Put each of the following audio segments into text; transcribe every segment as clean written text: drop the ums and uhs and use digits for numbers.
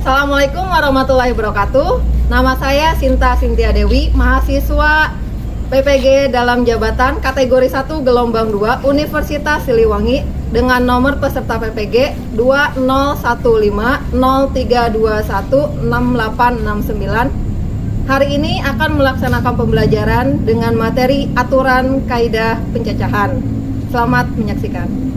Assalamualaikum warahmatullahi wabarakatuh. Nama saya Sinta Sintia Dewi, mahasiswa PPG dalam jabatan kategori 1 gelombang 2 Universitas Siliwangi dengan nomor peserta PPG 201503216869. Hari ini akan melaksanakan pembelajaran dengan materi aturan kaidah pencacahan. Selamat menyaksikan.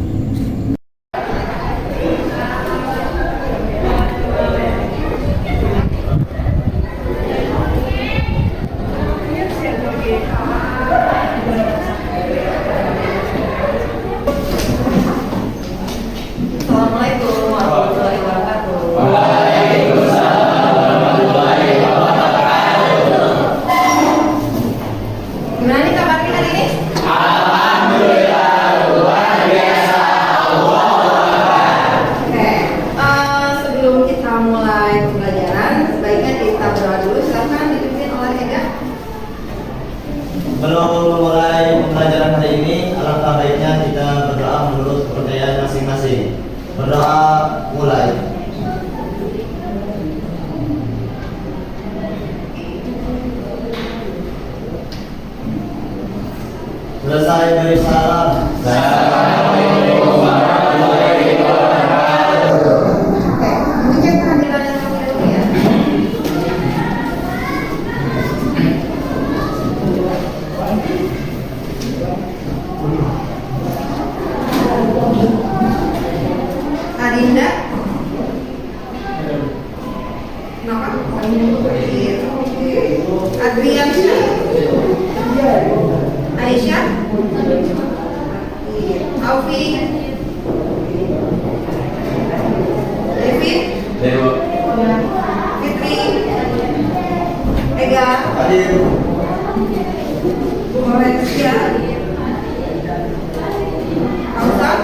Assalamualaikum warahmatullahi wabarakatuh. Waalaikumsalam warahmatullahi wabarakatuh. Gimana nih kabarnya hari ini? Alhamdulillah luar biasa. Oke, sebelum kita mulai pembelajaran, sebaiknya kita berdoa dulu. Silakan dipimpin oleh Ega. Sebelum memulai pembelajaran hari ini, alangkah baiknya kita berdoa menurut kepercayaan masing-masing. Berdoa mulai. Selesai beri salam. Assalamualaikum warahmatullahi wabarakatuh. Oke, mungkin kehadiran yang kami dulu ya. Adinda. Kenapa? Adriansyah. Aisyah. Taufik. David. Fitri. Ega. Hadir. Florencia. Kausan.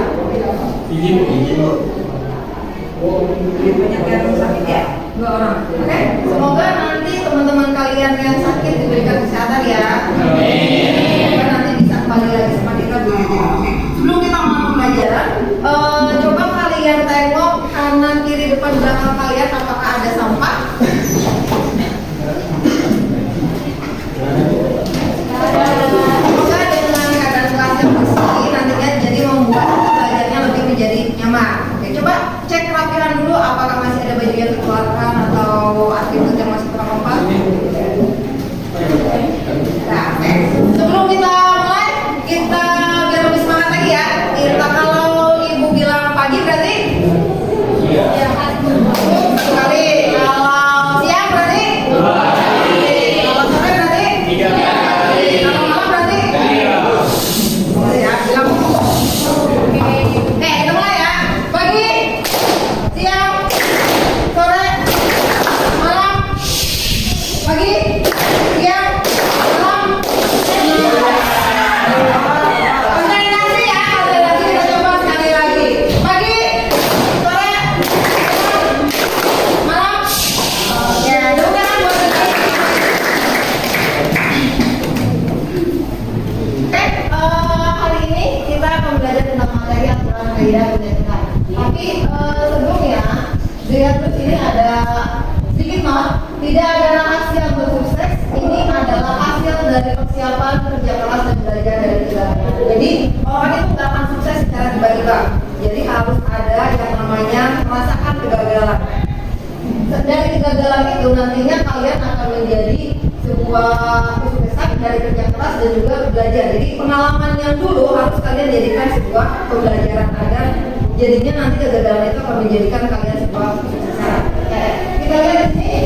Izin Bu. Banyak yang sakit ya? 2 orang. Oke, semoga nanti teman-teman kalian yang sakit diberikan kesehatan ya. Semoga nanti bisa kembali lagi sama kita dulu. Sebelum kita mulai pembelajaran, coba kalian tengok kanan kiri depan belakang kalian apakah ada sampah. Semoga dengan keadaan kelas yang bersih nantinya jadi membuat belajarnya lebih menjadi nyaman. Oke, coba cek kerapihan dulu apakah masih ada baju yang dikeluarkan atau atribut yang masih kurang kompak. Nah, oke. Sebelum kita mulai, kita biar lebih semangat lagi ya. Kita kalau ibu bilang pagi berarti ya sekali. Kalau siang berarti kalau sore berarti kalau malam berarti ya bilang kita mulai ya. Pagi, siang, sore, malam. Pagi, siang, malam. Konsentrasi ya, konsentrasi kita coba sekali lagi. Pagi, sore, malam. Ya, dulu kan buat kita. Hari ini kita akan belajar tentang materi aturan kaidah pencacahan. Tapi sebelumnya, dilihat terus ini ada sedikit not, tidak ada rahasia untuk sukses. Ini adalah hasil dari persiapan kerja keras dan belajar dari kegagalan. Jadi orang itu nggak akan sukses secara tiba-tiba. Jadi harus ada yang namanya merasakan kegagalan. Dari kegagalan itu nantinya kalian akan menjadi sebuah kesuksesan dari kerja keras dan juga belajar. Jadi pengalaman yang dulu harus kalian jadikan sebuah pembelajaran agar jadinya nanti kegagalan itu akan menjadikan kalian sebuah kesuksesan. Kita lihat di sini.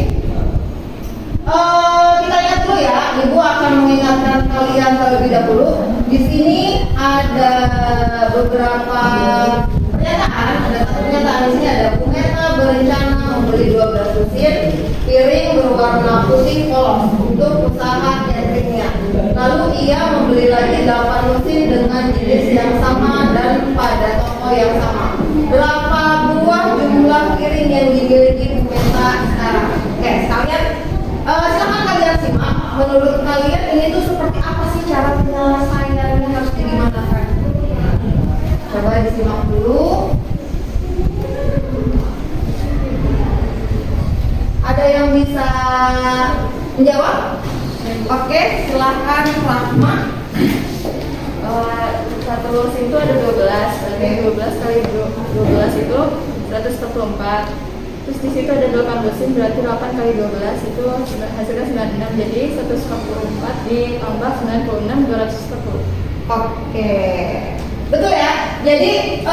Kita lihat dulu ya. Ibu akan mengingatkan kalian terlebih dahulu. Di sini ada beberapa pernyataan. Ada satu pernyataan di sini ada Bu Meta berencana membeli 12 mesin piring berwarna putih polos untuk usaha cateringnya. Lalu ia membeli lagi 8 mesin dengan jenis yang sama dan pada toko yang sama. Berapa buah jumlah piring yang dimiliki Bu Meta sekarang? Oke, sekalian silakan kalian simak. Menurut kalian ini tuh seperti apa sih cara penyelesaiannya, harus digimanakan? Coba disimak dulu. Ada yang bisa menjawab? Oke, silahkan Rahma. Satu lusin itu ada 12. Oke, 12 kali 12 itu 144. Terus di situ ada 8 lusin, berarti 8 kali 12 itu hasilnya 96. Jadi 144 ditambah 96, 240. Oke, betul ya. Jadi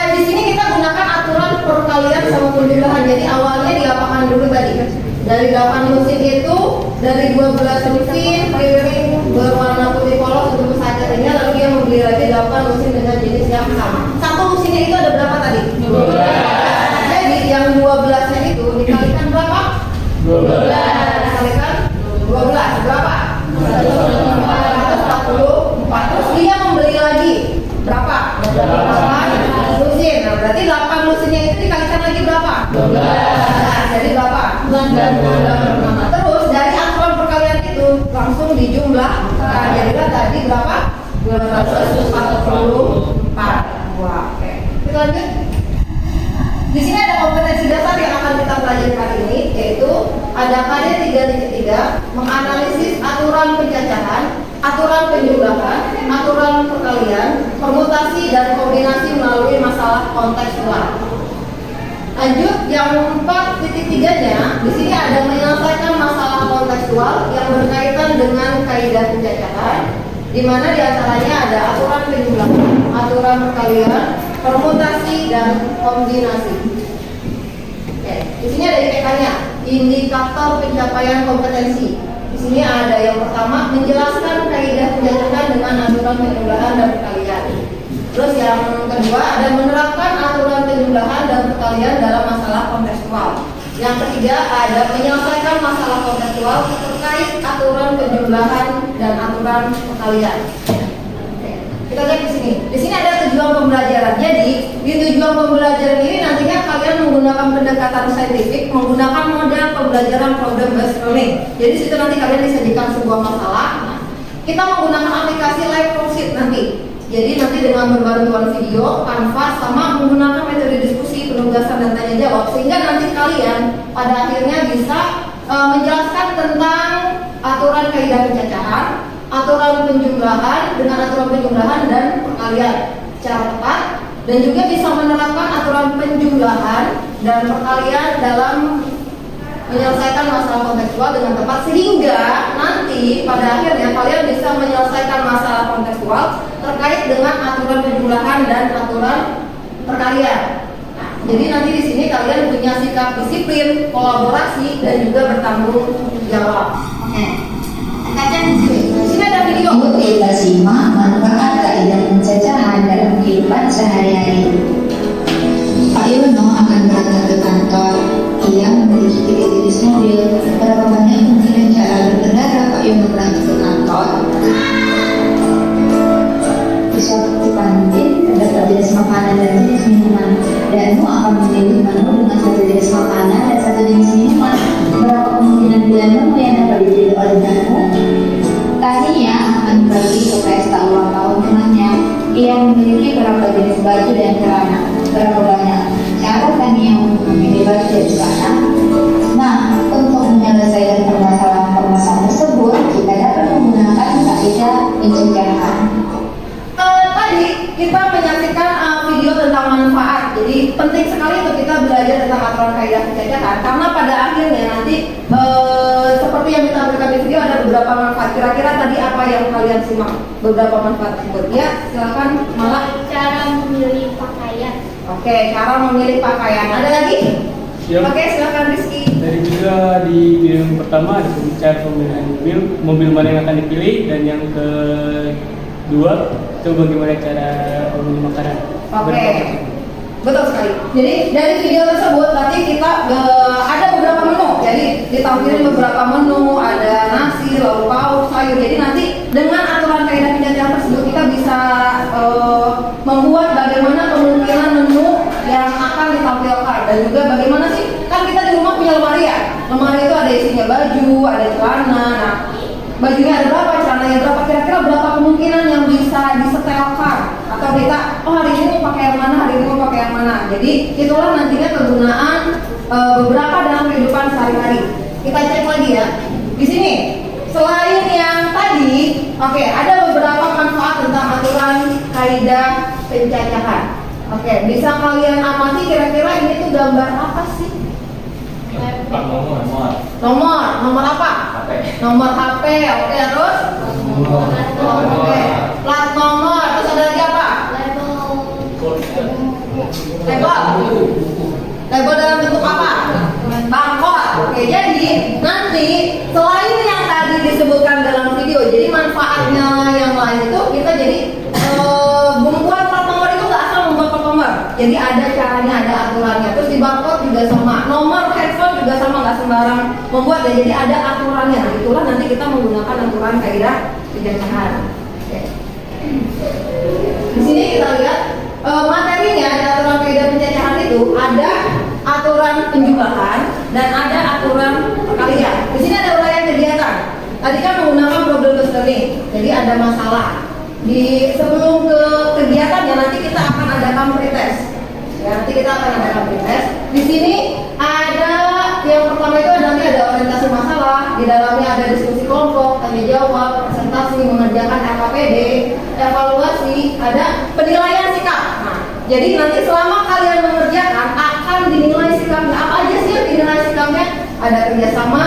di sini kita gunakan aturan perkalian sama penjumlahan. Jadi awalnya diapakan dulu tadi? Dari 8 lusin itu, dari 12 lusin piring berwarna putih polos untuk pesakitnya, lalu dia membeli lagi 8 lusin dengan jenis yang sama. Satu lusinnya itu ada berapa tadi? 12. Jadi yang 12-nya itu dikalikan berapa? 12. Dikalikan 12 berapa? 144. Terus dia membeli lagi berapa? 8 lusin. Nah, berarti 8 lusinnya itu dikalikan lagi berapa? 12. Jadi berapa? 98. Terus dari aturan perkalian itu langsung dijumlah. Nah, jadilah tadi berapa? 244. Wah, oke. Kita lanjut. Di sini ada kompetensi dasar yang akan kita pelajari kali ini, yaitu ada KD 3.3 menganalisis aturan pencacahan, aturan penjumlahan, aturan perkalian, permutasi dan kombinasi melalui masalah kontekstual. Lanjut, yang 4.3-nya, di sini ada menyelesaikan masalah kontekstual yang berkaitan dengan kaidah pencacahan, di mana diantaranya ada aturan penjumlahan, aturan perkalian, permutasi dan kombinasi. Oke, di sini ada IPK-nya, indikator pencapaian kompetensi. Di sini ada yang pertama menjelaskan kaidah pencacahan dengan aturan penjumlahan dan perkalian. Terus yang kedua ada menerapkan aturan penjumlahan dan perkalian dalam masalah kontekstual. Yang ketiga ada menyelesaikan masalah kontekstual terkait aturan penjumlahan dan aturan perkalian. Kita lihat di sini. Di sini ada tujuan pembelajaran. Jadi di tujuan pembelajaran ini nantinya kalian menggunakan pendekatan saintifik, menggunakan model pembelajaran problem based learning. Jadi situ nanti kalian disajikan sebuah masalah. Kita menggunakan aplikasi live worksheet nanti. Jadi nanti dengan berbantuan video, kanvas, sama menggunakan metode diskusi, penugasan dan tanya jawab, sehingga nanti kalian pada akhirnya bisa menjelaskan tentang aturan kaidah pencacahan, aturan penjumlahan dengan aturan penjumlahan dan perkalian secara tepat, dan juga bisa menerapkan aturan penjumlahan dan perkalian dalam menyelesaikan masalah kontekstual dengan tepat, sehingga nanti pada akhirnya kalian bisa menyelesaikan masalah kontekstual terkait dengan aturan penjumlahan dan aturan perkalian. Nah, jadi nanti di sini kalian punya sikap disiplin, kolaborasi, dan juga bertanggung jawab. Oke. Di sini ada video. Kita simak manfaat kaidah pencacahan dalam kehidupan sehari-hari. Pak Yono akan berangkat ke kantor. Ia memiliki 3 jenis mobil. Berapa banyak kemungkinan cara berkendara Pak Yono berangkat ke kantor? Di suatu kantin terdapat jenis makanan dan jenis minuman. Danu akan memilih menu dengan 1 jenis makanan dan 1 jenis minuman. Berapa kemungkinan pilihan menu yang dapat dipilih oleh Danu? Tania akan pergi ke pesta ulang tahun temannya. Ia memiliki berapa jenis baju dan celana? Berapa banyak cara Tania untuk memilih baju dan celana? Nah, untuk menyelesaikan permasalahan tersebut, kita dapat menggunakan kaidah pencegahan. Tadi kita menyaksikan video tentang manfaat. Jadi penting sekali untuk kita belajar tentang aturan kaidah pencacahan, karena pada akhirnya nanti seperti yang kita berikan di video ada beberapa manfaat. Kira-kira tadi apa yang kalian simak beberapa manfaat tersebut? Ya, silakan malah. Cara memilih pakaian. Oke, cara memilih pakaian. Ada lagi? Siap. Oke, silakan Rizky. Dari juga di video yang pertama ada cara pemilihan mobil mana yang akan dipilih, dan yang kedua itu bagaimana cara memilih makanan. Oke, betul sekali. Jadi dari video tersebut nanti kita ada beberapa menu. Jadi ditampilkan beberapa menu, ada nasi, lauk pauk, sayur. Jadi nanti dengan aturan kaidah pencacahan tersebut kita bisa membuat bagaimana kemungkinan menu yang akan ditampilkan, dan juga bagaimana sih, kan kita di rumah punya lemari ya. Lemari itu ada isinya baju, ada celana. Nah, bajunya ada berapa, celananya berapa, kira-kira berapa kemungkinan yang bisa disetelkan, atau kita hari ini mau pakai yang mana, hari ini mau pakai yang mana. Jadi itulah nantinya kegunaan beberapa dalam kehidupan sehari-hari. Kita cek lagi ya. Di sini selain yang tadi, oke, ada beberapa manfaat tentang aturan kaidah pencacahan. Oke, bisa kalian amati kira-kira ini tuh gambar apa sih? Nomor apa? Nomor HP. Oke, terus? Oke. Plat nomor. Terus ada lagi apa? Label dalam bentuk apa? Barcode. Oke, jadi nanti selain yang tadi disebutkan dalam video, jadi manfaatnya yang lain itu kita jadi membuat plat nomor itu nggak asal membuat plat nomor. Jadi ada caranya, ada aturannya. Terus di barcode juga sama. Nomor handphone juga sama, nggak sembarang membuat ya. Jadi ada aturannya. Nah, itulah nanti kita menggunakan aturan kaidah pencacahan. Oke. Di sini kita lihat materinya di aturan kaidah pencacahan itu ada aturan penjumlahan dan ada aturan perkalian. Di sini ada uraian kegiatan. Tadi kan menggunakan problem clustering. Jadi ada masalah. Di sebelum ke kegiatan ya nanti kita akan adakan pretest. Ya, nanti kita akan adakan pretest. Di sini ada yang pertama itu nanti ada orientasi masalah, di dalamnya ada diskusi kelompok, tanya jawab, presentasi, mengerjakan RKPD, evaluasi, ada penilaian sikap. Nah, jadi nanti selama kalian mengerjakan akan dinilai sikapnya. Apa aja sih yang dinilai sikapnya? Ada kerjasama,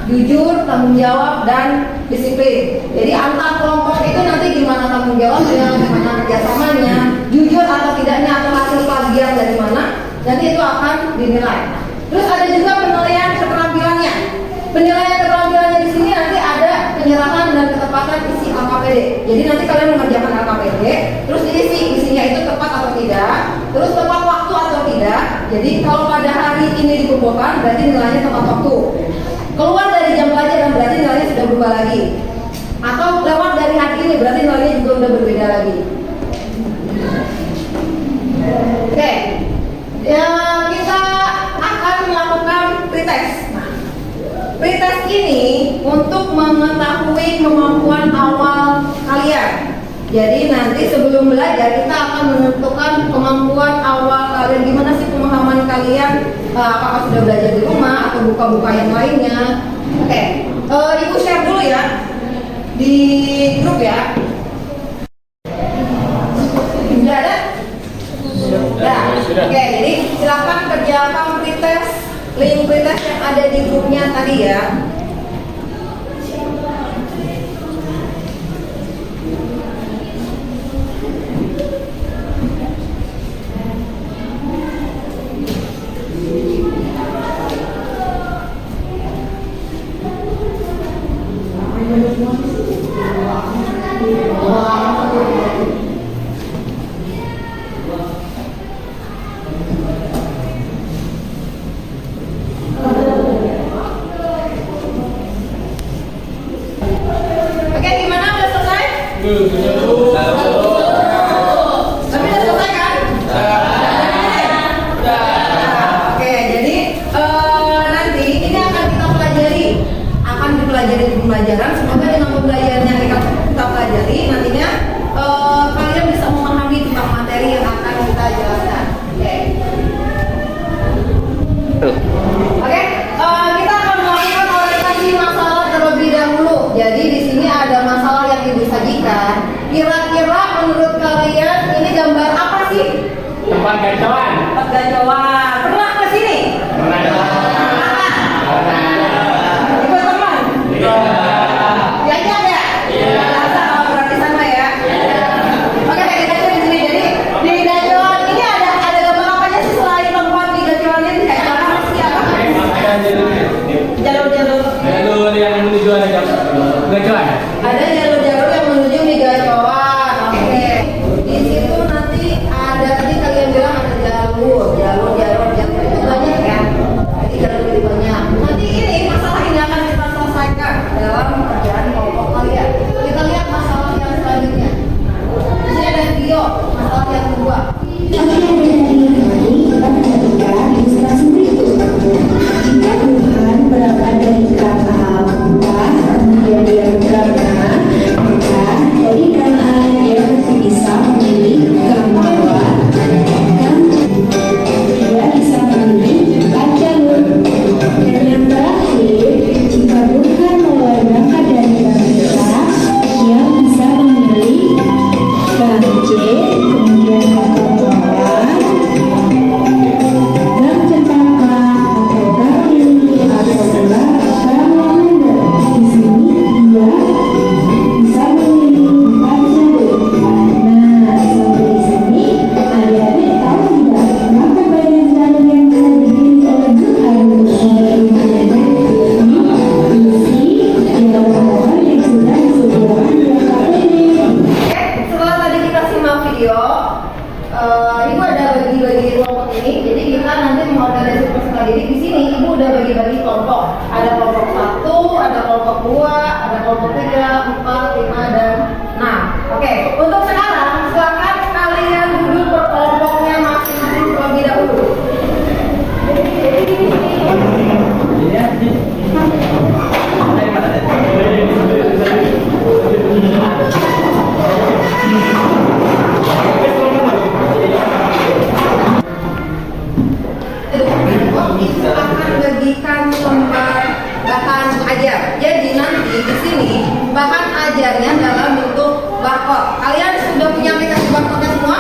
jujur, tanggung jawab, dan disiplin. Jadi antar kelompok itu nanti gimana tanggung jawabnya, gimana kerjasamanya, jujur atau tidaknya, atau hasil plagiat dari mana, nanti itu akan dinilai. Terus ada juga penilaian keterampilannya. Penilaian keterampilannya di sini nanti ada penyerahan dan ketepatan isi LKPD. Jadi nanti kalian mengerjakan LKPD, terus diisi isinya itu tepat atau tidak, terus tepat waktu atau tidak. Jadi kalau pada hari ini dikumpulkan berarti nilainya tepat waktu. Keluar dari jam pelajaran berarti nilainya sudah berubah lagi. Atau lewat dari hari ini berarti nilainya juga sudah berbeda lagi. Oke. Ya, kita akan melakukan pretest. Nah, pretest ini untuk mengetahui kemampuan awal kalian. Jadi nanti sebelum belajar kita akan menentukan kemampuan awal kalian, gimana sih pemahaman kalian, apakah sudah belajar di rumah atau buka-buka yang lainnya. Oke, Ibu share dulu ya di grup ya. Sudah ada? Sudah. Oke, jadi silakan kerjakan pretest, link pretest yang ada di grupnya tadi ya. Oke, gimana? Udah selesai? Tapi udah selesai kan? Oke, jadi nanti ini akan kita pelajari, akan dipelajari di pembelajaran. Semoga dengan pembelajaran yang kita pelajari nantinya kalian bisa memahami tentang materi yang akan kita jelaskan. Oke, kita akan melakukan orientasi masalah terlebih dahulu. Jadi di sini ada masalah yang disajikan. Kira-kira menurut kalian ini gambar apa sih? Tempat gacauan. Tempat gacauan. Pernah ke sini? Ikut teman? Diajak ya? Iya. Kalau berarti sama ya? Oke, kita coba di sini. Jadi di gacauan ini ada gambar apa aja sih selain tempat di gacauan ini? Gacauan apa sih? Jalur yang menuju gacauan. Ada jalur-jalur yang menuju di gacauan. Oke. Di situ nanti ada, tadi kalian bilang ada jalur itu banyak ya. Jadi jalur itu banyak. Nanti ini masalah ini akan kita selesaikan dalam pekerjaan kelompok kalian. Kita lihat masalah yang selanjutnya. Di sini ada video masalah yang kedua. Oke, hari ini kita menjadikan ilustrasi berikut. Jika Tuhan berada dari kata Allah, kemudian dia berkata, udah bagi-bagi kelompok. Ada kelompok 1, ada kelompok 2, ada kelompok 3, 4, 5, dan 6. Oke, untuk sekarang silakan kalian duduk per kelompoknya masing-masing terlebih dahulu. Itu akan bagikan lembar bahan ajar. Jadi nanti di sini bahan ajarnya dalam bentuk barcode. Kalian sudah punya aplikasi barcode-nya semua?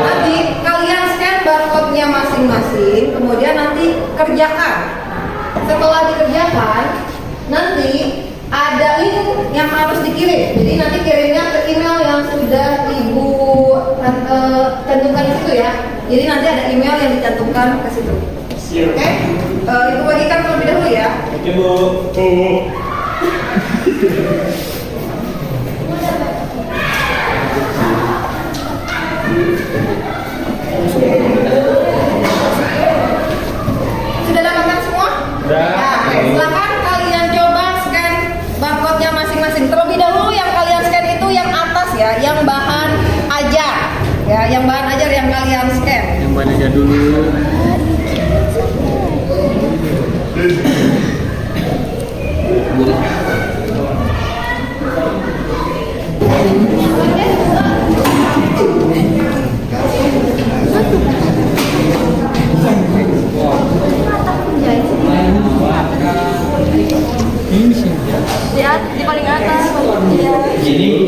Nanti kalian scan barcode-nya masing-masing, kemudian nanti kerjakan. Setelah dikerjakan, nanti ada link yang harus dikirim. Jadi nanti kirimnya ke email yang sudah Ibu cantumkan di situ ya. Jadi nanti ada email yang dicantumkan ke situ. Oke? Ibu bagikan terlebih dahulu ya. Oke, Bu. Sudah dapatkan semua? Sudah. Ya, silakan kalian coba scan barcode-nya masing-masing. Terlebih dahulu yang kalian scan itu yang atas ya, yang bahan ajar. Ya, yang bahan ajar yang kalian scan. Yang mana aja dulu. Ini sih. Lihat di paling atas. Iya. Ini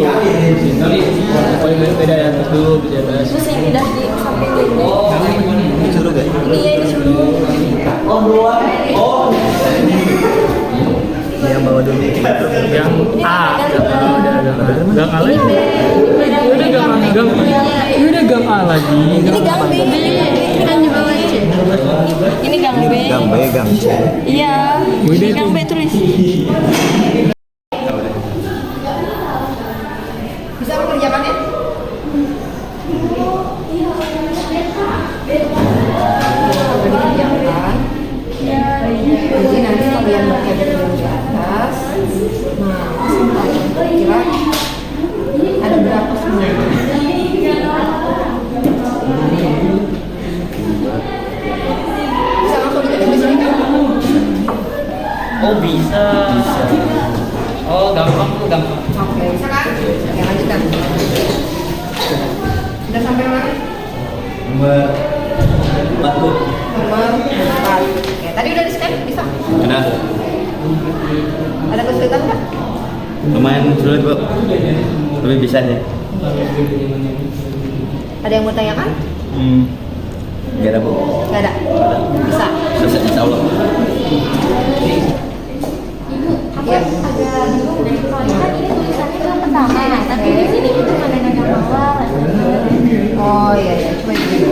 Pokoknya beda ya, atas dulu bisa bahas. Terus ini dah di samping ini. dulu guys. Ini ya ini dulu. Ini yang bawa dulu. Yang A. Gang A lagi. Udah gang A lagi. Ini gang B. Ini kan di bawah C. Ini gang B. Gang B, gang C. Iya. Gang B tulis. Bisa mengerjakannya? Dikerjakan. Jadi nanti kalian baca dulu di atas. Nah, kira ada berapa semua? Bisa langsung diketik di sini kan? Oh bisa. Oh gampang. Oke, bisa kan? Oke, lanjutkan. Udah sampai mana? Nomor 4 Bu. Nomor 4. Oke, tadi udah di-scan? Bisa? Ada. Ada kesulitan nggak? Lumayan sulit Bu. Tapi bisa deh. Ada yang mau tanyakan? Gak ada Bu. Nggak ada? Bisa? Bisa insya Allah. Aku agak bingung deh. Soalnya kan ini tulisannya yang pertama. Tapi di sini itu ada yang awal. Oh iya, coba itu.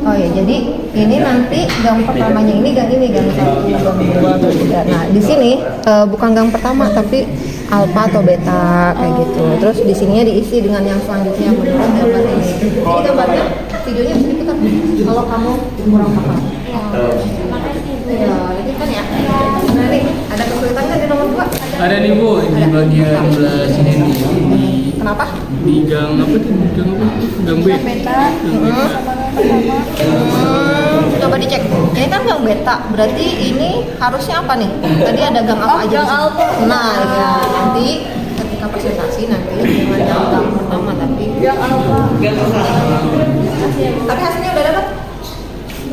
Oh ya, jadi ini nanti gang pertamanya ini gang 1, gang 2, 3. Nah, di sini bukan gang pertama tapi alfa atau beta kayak gitu. Terus di sininya diisi dengan yang selanjutnya menurut gambar ini. Ini gambarnya, videonya bisa diputar kalau kamu kurang paham. Iya, ini kan ya. Nah nih, ada kesulitan nggak di nomor 2? Ada nih Bu di bagian belah sini nih. Kenapa? Di gang apa tuh? Gang apa? Gang B. Beta. Coba dicek. Ini kan gang beta, berarti ini harusnya apa nih? Tadi ada gang apa aja? Gang alfa. Nah, ya nanti ketika presentasi nanti dengan gang pertama tapi Gang alfa. tapi hasilnya udah dapat.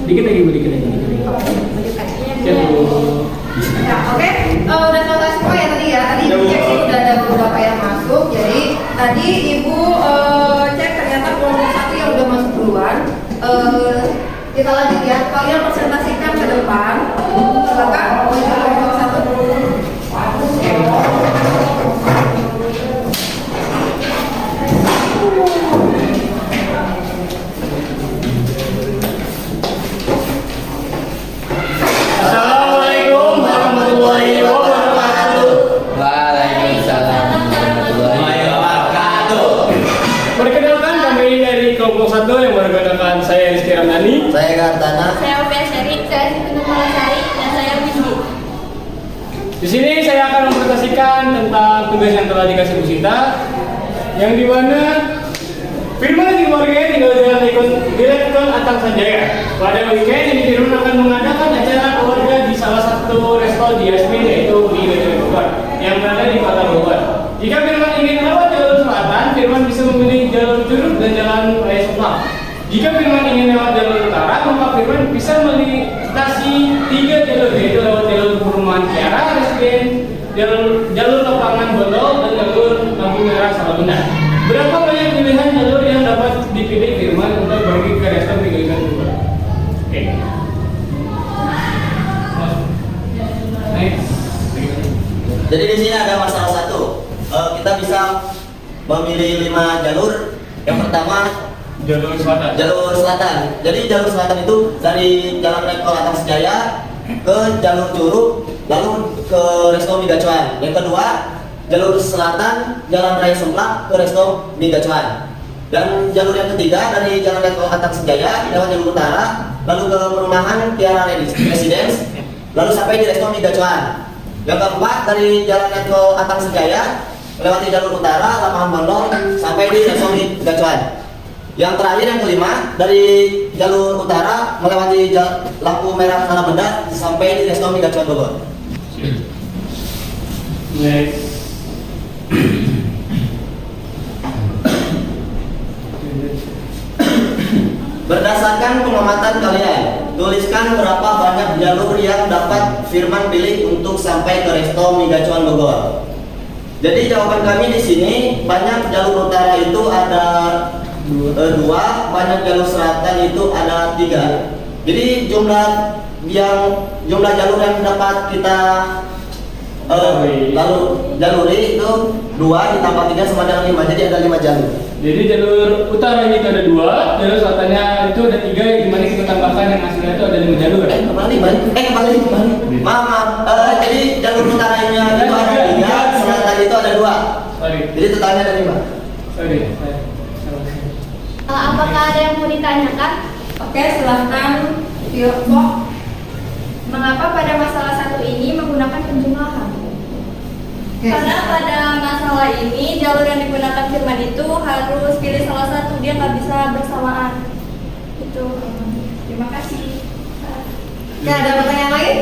Dikit lagi Bu, dikit lagi. Lanjutkan. Ya Bu. Ya, oke. Udah selesai semua ya tadi ya. Tadi Ibu cek sih udah ada beberapa yang masuk. Jadi tadi Ibu cek ternyata kelompok 1 yang udah masuk duluan. Kita lanjut ya. Kalian presentasikan ke depan. Silakan untuk kelompok 1. Assalamualaikum warahmatullahi wabarakatuh. Waalaikumsalam warahmatullahi wabarakatuh. Perkenalkan kami dari kelompok 1 yang berkenakan saya Rizky saya Ramdhani. Saya Gartana. Saya Opia Syari, saya Siti Nurmalasari, dan saya Windy. Di sini saya akan mempresentasikan tentang tugas yang telah dikasih Bu Sinta, yang dimana Firman dan keluarganya tinggal dengan Direktur Atang Sanjaya. Pada weekend ini Firman akan mengadakan acara keluarga di salah satu resto di Yasmin, yaitu di Gajah Bogor yang berada di Kota Bogor. Jika Firman ingin lewat jalur selatan, Firman bisa memilih jalur Curug dan jalan Raya Sumpah. Jika Firman ingin lewat jalur utara, maka Firman bisa melintasi 3 jalur, yaitu lewat jalur Perumahan Kiara, Residen, jalur lapangan Bondol, dan jalur lampu merah Salabenda. Berapa banyak pilihan jalur yang dapat dipilih Firman untuk pergi ke resto di Gajah Bogor? Oke. Next. Jadi di sini ada masalah satu. Kita bisa memilih 5 jalur. Yang pertama Jalur selatan. jalur selatan. Jadi jalur selatan itu dari Jalan Rektor Atang Sanjaya ke jalur Curug, lalu ke Resto Mie Gacuan. Yang kedua, jalur selatan Jalan Raya Semplak ke Resto Mie Gacuan. Dan jalur yang ketiga dari Jalan Rektor Atang Sanjaya lewat jalur utara, lalu ke Perumahan Kiara Residence, lalu sampai di Resto Mie Gacuan. Yang keempat dari Jalan Rektor Atang Sanjaya lewati jalur utara, lapangan Bondol, sampai di Resto Mie Gacuan. Yang terakhir yang kelima dari jalur utara melewati lampu merah Salabenda sampai di Resto Mie Gacuan Bogor. Next. Berdasarkan pengamatan kalian, tuliskan berapa banyak jalur yang dapat Firman pilih untuk sampai ke Resto Mie Gacuan Bogor. Jadi jawaban kami di sini, banyak jalur utara itu ada 2, banyak jalur selatan itu ada 3. Jadi jumlah jalur yang dapat kita lalu jaluri itu 2 ditambah 3 sama dengan 5, jadi ada 5 jalur. Jadi jalur utaranya itu ada 2, jalur selatannya itu ada 3, yang dimana kita tambahkan yang hasilnya itu ada 5 jalur. Kembali. Maaf. Jadi jalur utaranya itu ada 3, selatan itu ada 2. Sorry. Jadi totalnya ada 5. Sorry. Apakah ada yang mau ditanyakan? Oke, silahkan Firman. Mengapa pada masalah satu ini menggunakan penjumlahan? Karena pada masalah ini jalur yang digunakan Firman itu harus pilih salah satu, dia nggak bisa bersamaan. Itu. Terima kasih. Oke, ada pertanyaan lain?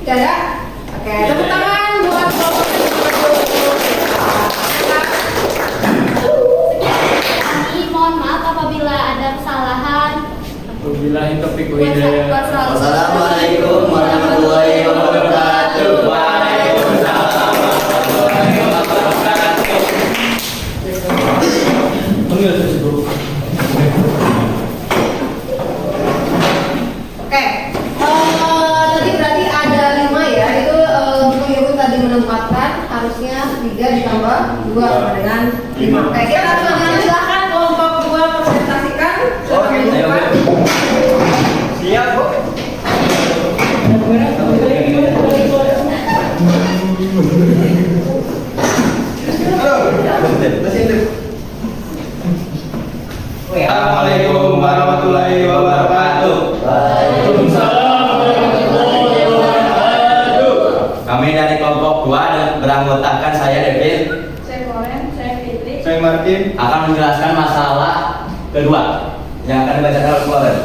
Tidak ada? Oke, tepuk tangan buat kelompok Kami mohon maaf apabila ada kesalahan. Wabillahi taufiq wa hidayah. Wassalamualaikum warahmatullahi wabarakatuh. Waalaikumsalam warahmatullahi wabarakatuh. Oke, tadi berarti ada 5 ya. Itu mengikut tadi menempatkan harusnya 3 ditambah 2 sama dengan 5. Oke, kita langsung silakan kelompok 2 presentasikan. Oke, ayo. Siap, Bu. Assalamualaikum warahmatullahi wabarakatuh. Waalaikumsalam warahmatullahi wabarakatuh. Kami dari kelompok 2 beranggotakan saya Devin Saya Koren, saya Fitri. Saya Martin. akan menjelaskan masalah kedua yang akan dibacakan oleh Koren.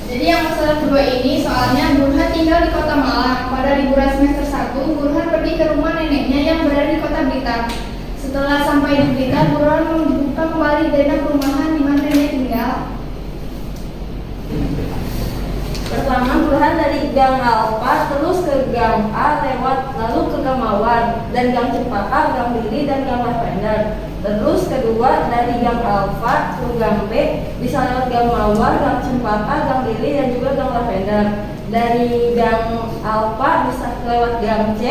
Jadi yang masalah kedua ini soalnya Burhan tinggal di Kota Malang. Pada liburan semester 1, Burhan pergi ke rumah neneknya yang berada di Kota Blitar. Setelah sampai di Blitar, Burhan membuka kembali dana perumahan di mana dia tinggal. Pertama Burhan dari Gang Alfa terus ke Gang A lewat lalu ke Gang Mawar dan Gang Cempaka, Gang Lili dan Gang Lavender. Terus kedua dari Gang Alfa ke Gang B bisa lewat Gang Mawar, Gang Cempaka, Gang Lili dan juga Gang Lavender. Dari Gang Alfa bisa lewat Gang C,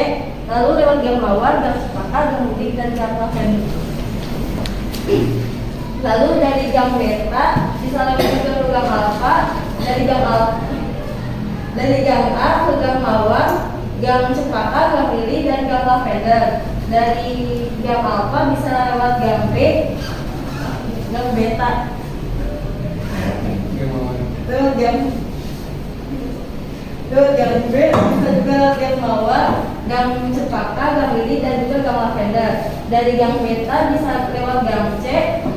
lalu lewat Gang Mawar, Gang Cempaka, Gang Lili dan Gang Lavender. Lalu dari Gang Beta bisa lewat juga ke Gang Alfa, dari Gang A ke Gang Mawar, Gang Cempaka, Gang Lili dan Gang Lavender. Dari Gang Alfa bisa lewat Gang B, Gang Beta. gang B, bisa juga gang Mawar, gang Cepaka, gang Lili, dan juga gang Lavender. Dari gang Beta bisa lewat gang C,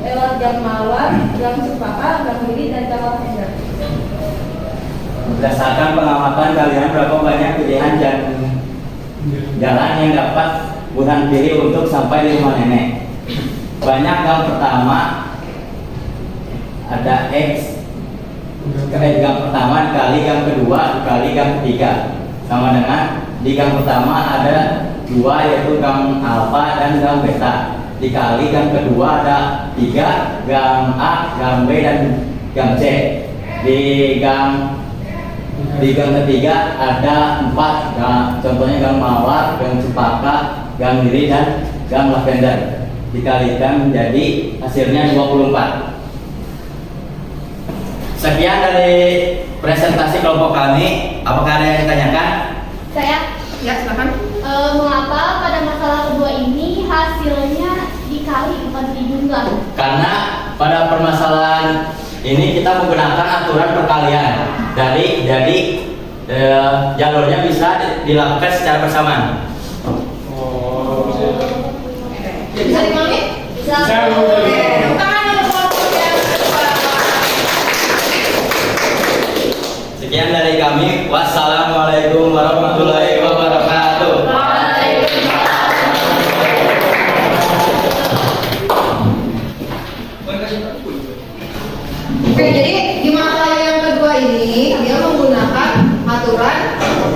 lewat gang Mawar, gang Cepaka, gang Lili, dan gang Lavender. Berdasarkan pengamatan kalian, berapa banyak pilihan jalan yang dapat Burhan pilih untuk sampai di rumah nenek? Banyak. Gang pertama ada X, gang pertama dikali gang kedua dikali gang ketiga, sama dengan di gang pertama ada 2 yaitu gang alfa dan gang beta, dikali gang kedua ada 3, gang A, gang B, dan gang C. Di gang ketiga ada 4, contohnya gang Mawar, gang Cepaka, gang Lili, dan gang Lavender. Dikalikan menjadi hasilnya 24. Sekian dari presentasi kelompok kami. Apakah ada yang ditanyakan? Saya Ya, silakan. mengapa pada masalah kedua ini hasilnya dikali bukan dijumlah? Karena pada permasalahan ini kita menggunakan aturan perkalian. Jadi jalurnya bisa dilakukan secara bersamaan. Bisa dimulai? Bisa. Oke, tangan untuk kelompok yang kedua. Sekian dari kami. Wassalamualaikum warahmatullahi wabarakatuh. Oke, jadi di masalah yang kedua ini dia menggunakan aturan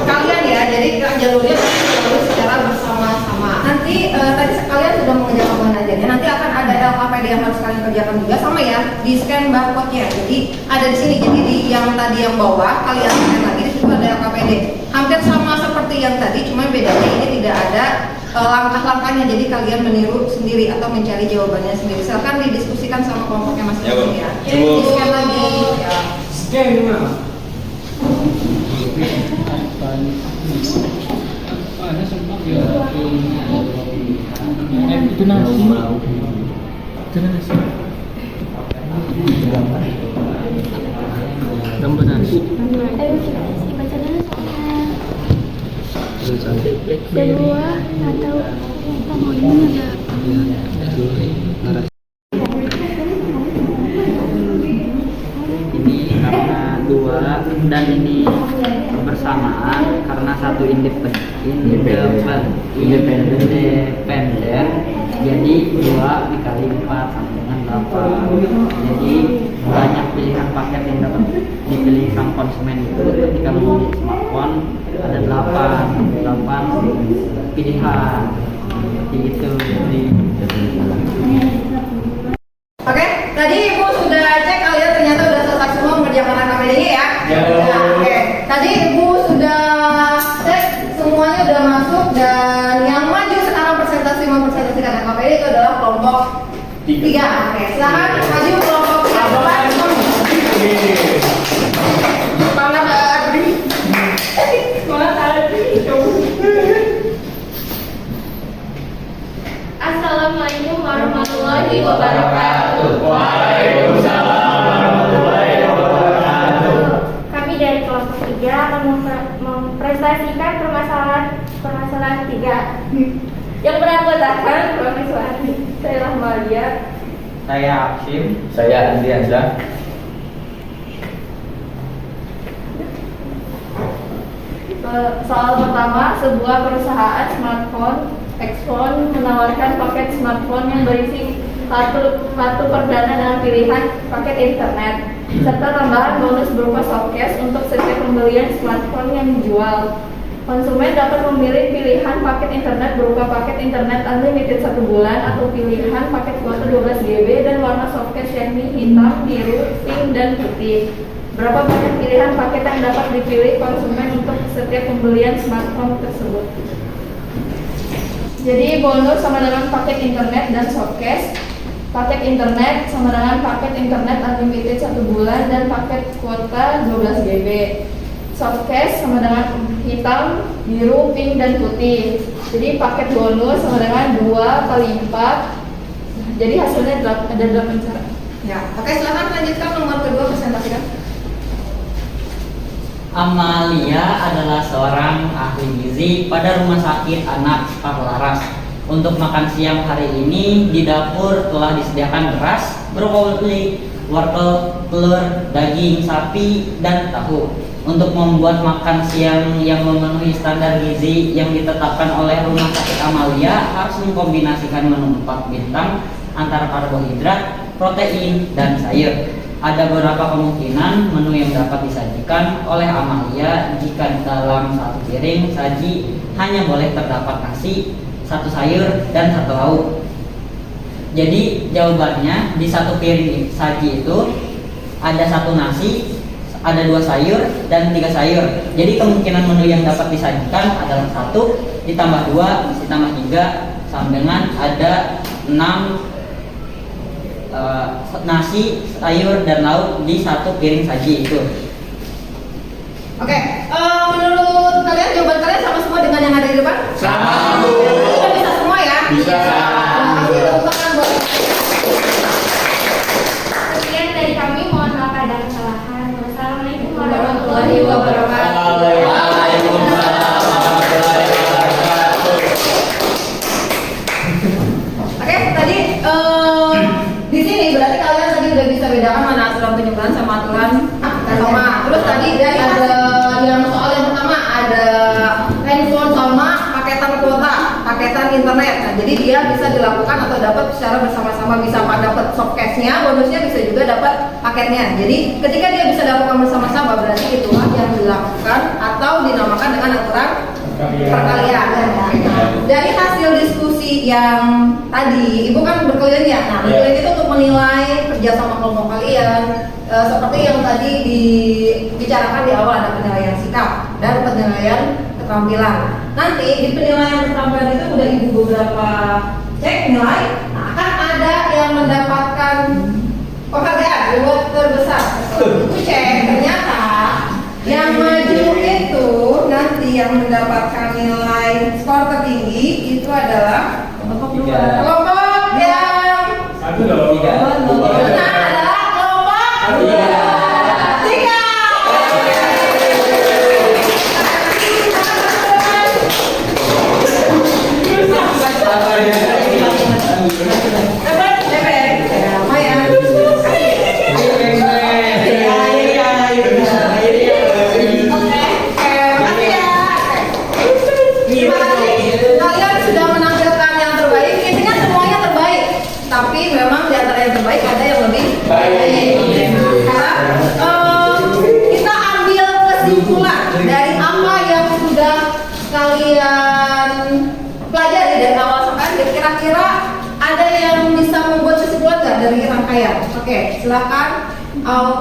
kalian ya. Jadi jalurnya harus secara bersama-sama. Nanti tadi kalian sudah mengerjakan mana aja. Nanti akan ada LKPD yang harus kalian kerjakan juga sama ya. Di scan barcode-nya. Jadi ada di sini. Jadi di yang tadi yang bawah kalian scan lagi di situ ada LKPD. Hampir sama seperti yang tadi, cuma bedanya ini tidak ada langkah-langkahnya. Jadi kalian meniru sendiri atau mencari jawabannya sendiri. Silakan didiskusikan sama kelompoknya masing-masing ya. Di scan lagi. Ya. Scan di mana? Itu nasi. Gambar nasi. Baca dulu kedua atau mau ini ada Ini karena 2 dan ini bersamaan karena satu independen jadi 2 dikali 4 sama dengan 8. Jadi banyak pilihan paket yang dapat dipilih sang konsumen itu ketika membeli smartphone ada 8 pilihan seperti itu. Oke, tadi Ibu sudah cek kalian ternyata udah selesai semua mengerjakan LKPD-nya ya? Ya. Nah, oke. Tadi Ibu sudah cek semuanya udah masuk dan yang maju sekarang mempresentasikan LKPD itu adalah kelompok 3. Oke, silakan maju kelompok 3. Semangat Adri. Semangat Adri. Assalamualaikum warahmatullahi wabarakatuh. Waalaikumsalam warahmatullahi wabarakatuh. Kami dari kelompok 3 akan mempresentasikan permasalahan 3 yang beranggotakan Profesor saya Rahmalia, Saya Aksim. Saya Andriansyah. Soal pertama, sebuah perusahaan smartphone Xphone menawarkan paket smartphone yang berisi kartu perdana dengan pilihan paket internet serta tambahan bonus berupa softcase untuk setiap pembelian smartphone yang dijual. Konsumen dapat memilih pilihan paket internet berupa paket internet unlimited 1 bulan atau pilihan paket kuota 12 GB dan warna softcase yakni hitam, biru, pink, dan putih. Berapa banyak pilihan paket yang dapat dipilih konsumen untuk setiap pembelian smartphone tersebut? Jadi bonus sama dengan paket internet dan softcase. Paket internet sama dengan paket internet unlimited 1 bulan dan paket kuota 12 GB. Softcase sama dengan hitam, biru, pink, dan putih. Jadi paket bonus sama dengan 2 kali 4. Jadi hasilnya ada 8 cara. Ya, oke, silakan lanjutkan nomor kedua presentasikan. Amalia adalah seorang ahli gizi pada Rumah Sakit Anak Parlaras. Untuk makan siang hari ini di dapur telah disediakan beras, brokoli, wortel, telur, daging sapi, dan tahu. Untuk membuat makan siang yang memenuhi standar gizi yang ditetapkan oleh Rumah Sakit Amalia harus mengkombinasikan menu 4 bintang antara karbohidrat, protein, dan sayur. Ada beberapa kemungkinan menu yang dapat disajikan oleh Amalia jika dalam satu piring saji hanya boleh terdapat nasi, 1 sayur, dan 1 lauk. Jadi jawabannya di satu piring saji itu ada 1 nasi, ada 2 sayur, dan 3 sayur. Jadi kemungkinan menu yang dapat disajikan adalah 1 ditambah 2 ditambah 3 sama dengan ada 6 nasi, sayur, dan lauk di satu piring saji itu. Oke, menurut kalian jawaban kalian sama semua dengan yang ada di depan? Sama. Kita bisa semua ya? Bisa. Kasih tepuk tangan buat. Sekian dari kami, mohon maaf ada kesalahan. Wassalamualaikum warahmatullahi wabarakatuh. Waalaikumsalam warahmatullahi wabarakatuh. Oke, tadi di sini berarti kalian tadi udah bisa bedakan mana aturan penjumlahan sama aturan sama. Terus tadi dari ada yang soal yang pertama ada handphone sama paketan kuota, paketan internet. Nah, jadi dia bisa dilakukan atau dapat secara bersama-sama, bisa dapat softcase-nya, bonusnya bisa juga dapat paketnya. Jadi ketika dia bisa dilakukan bersama-sama berarti itulah yang dilakukan atau dinamakan dengan aturan perkalian. Dari hasil diskusi yang tadi, Ibu kan berkeliling ya. Nah, berkeliling itu untuk menilai kerjasama kelompok kalian. Seperti yang tadi dibicarakan di awal, ada penilaian sikap dan penilaian keterampilan. Nanti di penilaian keterampilan itu udah Ibu beberapa cek nilai. Nah, akan ada yang mendapatkan penghargaan reward terbesar. Setelah itu cek, ternyata yang maju itu nanti yang mendapatkan nilai skor tertinggi itu adalah kelompok yang Satu dong. benar adalah kelompok 3. Kalian sudah menampilkan yang terbaik, intinya semuanya terbaik. Tapi memang di antara yang terbaik ada yang lebih baik. Sekarang kita ambil kesimpulan dari apa yang sudah kalian pelajari dari awal sampai akhir. Kira-kira ada yang bisa membuat kesimpulan nggak dari rangkaian? Oke, silakan.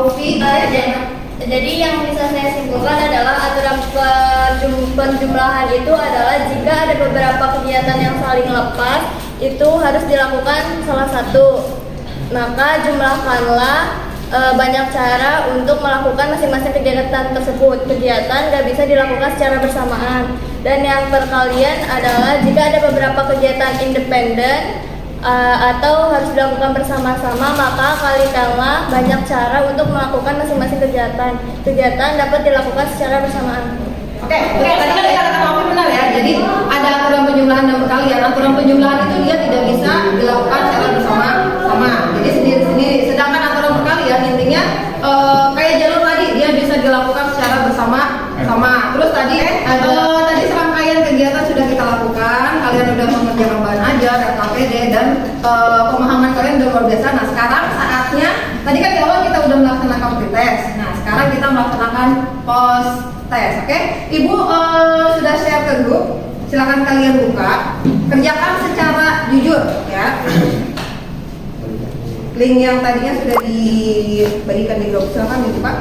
Ufi. Jadi yang bisa saya simpulkan adalah aturan penjumlahan itu adalah jika ada beberapa kegiatan yang saling lepas itu harus dilakukan salah satu, maka jumlahkanlah banyak cara untuk melakukan masing-masing kegiatan tersebut. Kegiatan nggak bisa dilakukan secara bersamaan. Dan yang perkalian adalah jika ada beberapa kegiatan independen atau harus dilakukan bersama-sama, maka kalikanlah banyak cara untuk melakukan masing-masing kegiatan. Kegiatan dapat dilakukan secara bersamaan. Oke, tadi kan kata Mafi benar ya. Jadi ada aturan penjumlahan dan perkalian. Aturan penjumlahan itu dia tidak bisa dilakukan secara bersama-sama. Jadi sendiri-sendiri. Sedangkan aturan perkalian intinya kayak jalur tadi dia bisa dilakukan secara bersama-sama. Terus tadi tadi serangkaian kegiatan sudah kita lakukan. Kalian sudah mengerjakan bahan ajar, KPD dan pemahaman kalian sudah luar biasa. Nah, sekarang saatnya tadi kan di awal kita sudah melaksanakan pretest. Nah, sekarang kita melaksanakan post tes, oke? Ibu sudah share ke grup, silakan kalian buka, kerjakan secara jujur, ya. Link yang tadinya sudah diberikan di grup, silakan dibuka.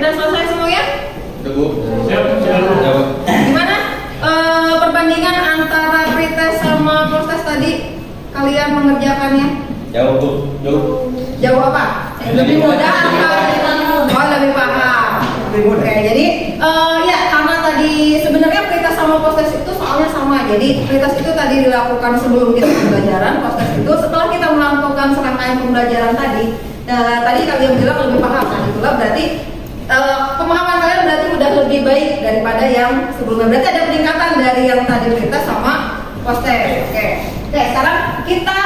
Udah selesai semuanya? Siap, siap. Gimana perbandingan antara pretest sama proses tadi? Kalian mengerjakannya? Jauh Bu, jauh. Jauh apa? Lebih mudah apa? Oh, lebih paham. Lebih mudah. Oke, jadi ya karena tadi sebenarnya pretest sama proses itu soalnya sama. Jadi pretest itu tadi dilakukan sebelum kita pembelajaran, proses itu setelah kita melakukan serangkaian pembelajaran tadi. Tadi kalian bilang lebih paham, nah itulah berarti pemahaman kalian berarti udah lebih baik daripada yang sebelumnya. Berarti ada peningkatan dari yang tadi pretest sama proses. Oke, sekarang kita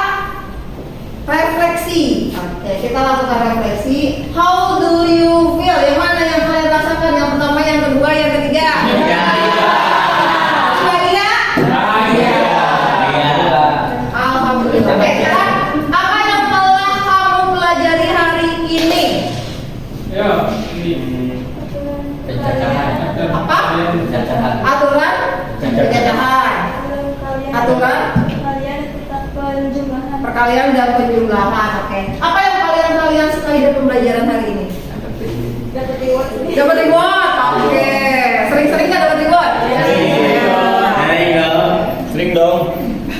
refleksi. Oke, kita lakukan refleksi. How do you feel? Yang mana yang kalian rasakan? Yang pertama, yang kedua, yang ketiga? Bahagia? Alhamdulillah. Oke, sekarang apa yang telah kamu pelajari hari ini? Ya, ini. Pencacahan. Apa? Pencacahan. Aturan pencacahan. Aturan penjumlahan. perkalian dan penjumlahan. Oke. Apa yang kalian sukai dari pembelajaran hari ini? Dapat reward. Dapat reward. Oke. Sering-sering nggak dapat reward? Sering dong.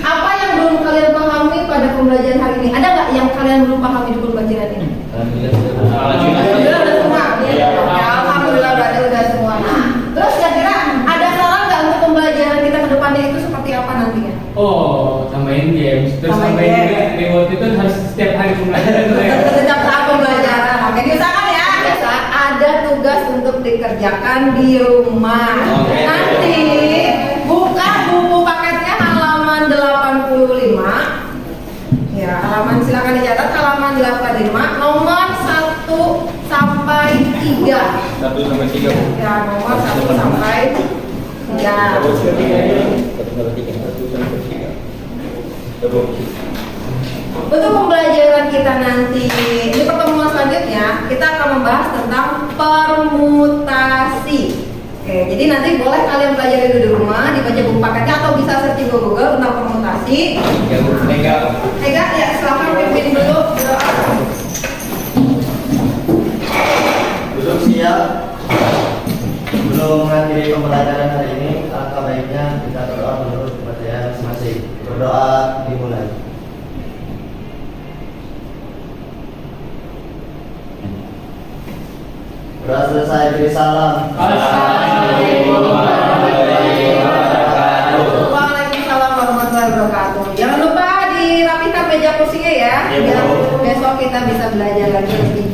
Apa yang belum kalian pahami pada pembelajaran hari ini? Ada nggak yang kalian belum pahami di pembelajaran ini? Alhamdulillah udah semua. Ya, alhamdulillah berarti udah semua. Nah, terus kira-kira ada saran nggak untuk pembelajaran kita ke depannya itu seperti apa nantinya? Oh, tambahin games. Terus Tambahin tambahin juga game. reward itu harus setiap hari pembelajaran. Setiap saat pembelajaran. Oke, diusahakan ya. Biasa ada tugas untuk dikerjakan di rumah. Oke. Nanti buka buku paketnya halaman 85. Ya, halaman silakan dicatat halaman 85 nomor 1 sampai 3. 1 sampai 3 Bu. Ya, nomor 1 sampai 3. Untuk pembelajaran kita nanti di pertemuan selanjutnya kita akan membahas tentang permutasi. Oke, jadi nanti boleh kalian pelajari dulu di rumah, dibaca buku paketnya atau bisa searching ke Google tentang permutasi. Ega, ya silakan pimpin dulu doa. Duduk siap. Sebelum mengakhiri pembelajaran hari ini, alangkah baiknya kita berdoa menurut kepercayaan masing-masing. Berdoa dimulai. Sudah selesai, beri salam. Waalaikumsalam warahmatullahi wabarakatuh. Jangan lupa dirapikan meja kursinya ya, Iya, biar Bu. besok kita bisa belajar lagi lebih